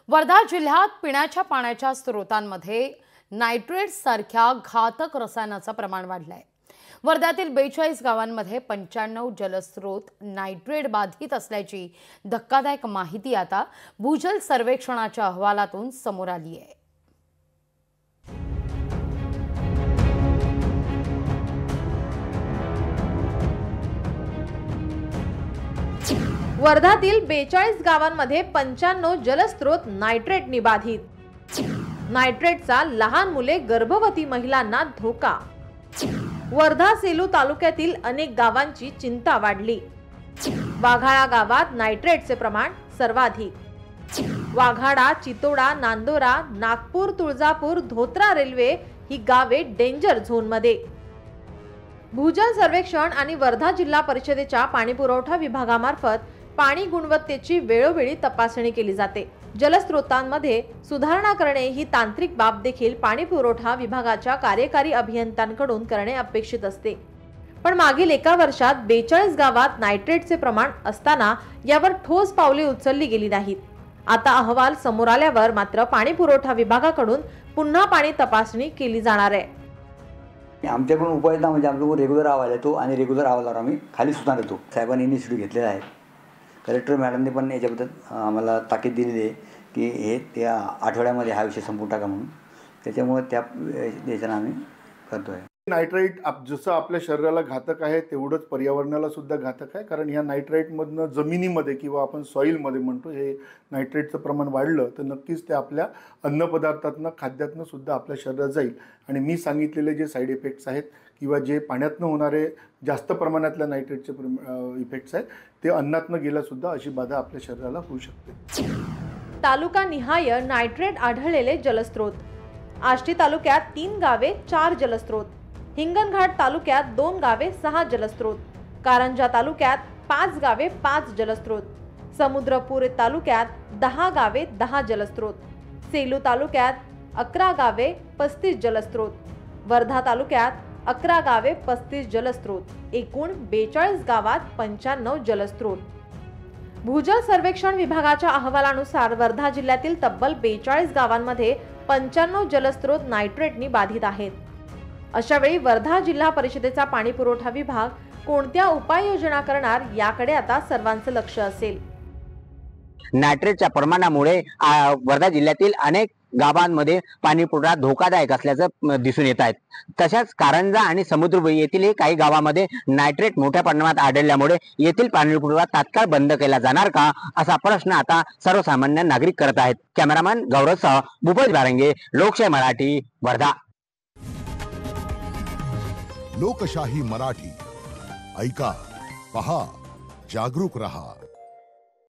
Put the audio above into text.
वर्धा जिल्ह्यात पिण्याच्या पाण्याच्या स्रोतांमध्ये नायट्रेट सारख्या घातक रसायनाचं प्रमाण वाढलंय। वर्ध्यातील 42 गावांमध्ये 95 जलस्रोत नायट्रेट बाधित असल्याची धक्कादायक माहिती आता भूजल सर्वेक्षणाच्या अहवालातून समोर आली आहे। वर्धातील 42 गावांमध्ये 95 जलस्रोत नायट्रेटने बाधित। नायट्रेटचा लहान मुले गर्भवती महिलांना धोका। वर्धा सेलू तालुक्यातील अनेक गावांची चिंता वाढली। वाघाळा गावात नायट्रेटचे प्रमाण सर्वाधिक। वाघाडा, चितोडा, नांदोरा, नागपूर, तुळजापूर, धोत्रा रेल्वे ही गावे डेंजर झोन मध्ये। भूजल सर्वेक्षण आणि वर्धा जिल्हा परिषदेच्या पाणीपुरवठा विभागामार्फत पाणी गुणवत्तेची वेळोवेळी तपासणी केली जाते। जलस्रोतांमध्ये सुधारणा करणे ही तांत्रिक बाब देखील पाणीपुरवठा विभागाच्या कार्यकारी अभियंत्यांकडून करणे अपेक्षित असते। पण मागील एका वर्षात 42 गावात नायट्रेटचे प्रमाण असताना यावर ठोस पावले उचलली गेली नाहीत। आता अहवाल समोर आल्यावर मात्र पाणीपुरवठा विभागाकडून पुन्हा पाणी तपासणी केली जाणार आहे। आमच्याकडून उपाययोजना म्हणजे आमच्याकडून रेग्युलर अहवाल येतो आणि रेग्युलर अहवालावर आम्ही खाली सूचना देतो। साहेबांनी इनिशिएटिव्ह घेतलेला आहे। कलेक्टर मॅडमने पण याच्याबद्दल आम्हाला ताकीद दिलेली आहे की हे त्या आठवड्यामध्ये हा विषय संपून टाका म्हणून। त्याच्यामुळे त्या देशाला आम्ही करतोय। नायट्रेट जसं आपल्या शरीराला घातक आहे तेवढंच पर्यावरणाला सुद्धा घातक आहे, कारण ह्या नायट्रेटमधनं जमिनीमध्ये किंवा आपण सॉईलमध्ये म्हणतो हे नायट्रेटचं प्रमाण वाढलं तर नक्कीच ते आपल्या अन्नपदार्थातनं खाद्यातनं सुद्धा आपल्या शरीरात जाईल। आणि मी सांगितलेले जे साईड इफेक्ट्स आहेत किंवा जे पाण्यातनं होणारे जास्त प्रमाणातल्या नायट्रेटचे इफेक्ट्स आहेत ते अन्नातनं गेला सुद्धा अशी बाधा आपल्या शरीराला होऊ शकते। तालुका निहाय नायट्रेट आढळलेले जलस्रोत। आष्टी तालुक्यात 3 गावे 4 जलस्रोत। हिंगणघाट तालुक्यात 2 गावे 6 जलस्रोत। कारंजा तालुक्यात 5 गावे 5 जलस्रोत। समुद्रपूर तालुक्यात 10 गावे 10 जलस्रोत। सेलू तालुक्यात 11 गावे 35 जलस्रोत। वर्धा तालुक्यात 11 गावे 35 जलस्रोत। एकूण 42 गावात 95 जलस्रोत। भूजल सर्वेक्षण विभागाच्या अहवालानुसार वर्धा जिल्ह्यातील तब्बल 42 गावांमध्ये 95 जलस्रोत नायट्रेटने बाधित आहेत। अशा वेळी वर्धा जिल्हा परिषदेचा पाणी पुरवठा विभाग कोणत्या उपाययोजना करणार याकडे आता सर्वांचं लक्ष असेल। नायट्रेटच्या प्रमाणामुळे वर्धा जिल्ह्यातील अनेक गावांमध्ये पाणी पुरवठा धोकादायक असल्याचं दिसून येत आहे। तशाच कारंजा आणि समुद्रपूर येथील काही गावांमध्ये नायट्रेट मोठ्या प्रमाणात आढळल्यामुळे येथील पाणी पुरवठा तात्काळ बंद केला जाणार का असा प्रश्न आता सर्वसामान्य नागरिक करत आहेत। कॅमेरामॅन गौरवसह भूपेश बारंगे, लोकशाही मराठी, वर्धा। लोकशाही मराठी ऐका, पहा, जागरूक रहा।